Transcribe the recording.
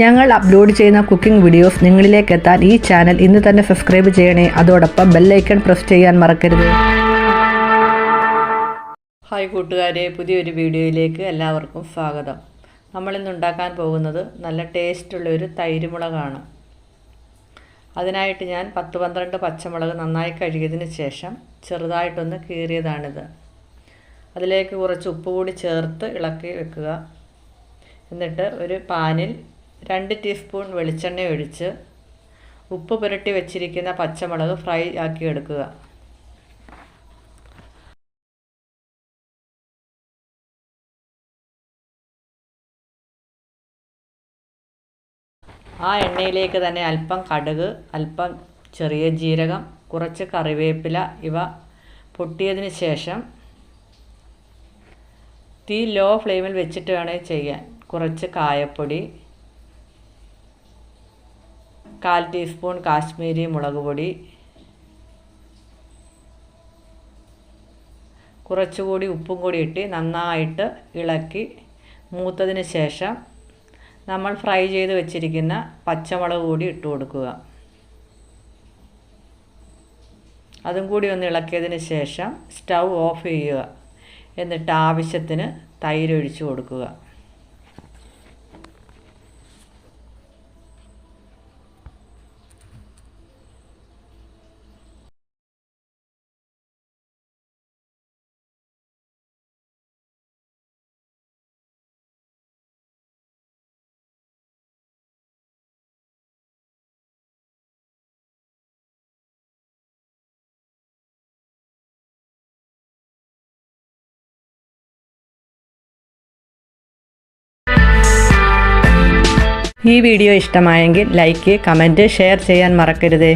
ഞങ്ങൾ അപ്ലോഡ് ചെയ്യുന്ന cooking videos നിങ്ങളിലേക്ക് എത്താൻ ഈ ചാനൽ ഇന്ന് തന്നെ സബ്സ്ക്രൈബ് ചെയ്യണേ. അതോടൊപ്പം ബെൽ ഐക്കൺ പ്രസ് ചെയ്യാൻ മറക്കരുത്. ഹായ് കൂട്ടുകാരെ, പുതിയൊരു വീഡിയോയിലേക്ക് എല്ലാവർക്കും സ്വാഗതം. നമ്മളിന്ന് ഉണ്ടാക്കാൻ പോകുന്നത് നല്ല ടേസ്റ്റുള്ള ഒരു തൈര് മുളകാണ്. അതിനായിട്ട് ഞാൻ 10-12 പച്ചമുളക് നന്നായി കഴുകിയതിന് ശേഷം ചെറുതായിട്ടൊന്ന് കീറിയതാണിത്. അതിലേക്ക് കുറച്ച് ഉപ്പ് കൂടി ചേർത്ത് ഇളക്കി വെക്കുക. എന്നിട്ട് ഒരു പാനിൽ 2 ടീസ്പൂൺ വെളിച്ചെണ്ണ ഒഴിച്ച് ഉപ്പ് പുരട്ടി വെച്ചിരിക്കുന്ന പച്ചമുളക് ഫ്രൈ ആക്കി എടുക്കുക. ആ എണ്ണയിലേക്ക് തന്നെ അല്പം കടുക്, അല്പം ചെറിയ ജീരകം, കുറച്ച് കറിവേപ്പില ഇവ പൊട്ടിയതിന് ശേഷം തീ ലോ ഫ്ലെയിമിൽ വെച്ചിട്ട് വേണം ചെയ്യാൻ. കുറച്ച് കായപ്പൊടി, 1/4 ടീസ്പൂൺ കാശ്മീരി മുളക് പൊടി, കുറച്ചുകൂടി ഉപ്പും കൂടി ഇട്ട് നന്നായിട്ട് ഇളക്കി മൂത്തതിന് ശേഷം നമ്മൾ ഫ്രൈ ചെയ്ത് വെച്ചിരിക്കുന്ന പച്ചമുളക് കൂടി ഇട്ട് കൊടുക്കുക. അതും കൂടി ഒന്ന് ഇളക്കിയതിന് ശേഷം സ്റ്റൗ ഓഫ് ചെയ്യുക. എന്നിട്ട് ആവശ്യത്തിന് തൈര് ഒഴിച്ചു കൊടുക്കുക. ഈ വീഡിയോ ഇഷ്ടമായെങ്കിൽ ലൈക്ക്, കമൻറ്റ്, ഷെയർ ചെയ്യാൻ മറക്കരുതേ.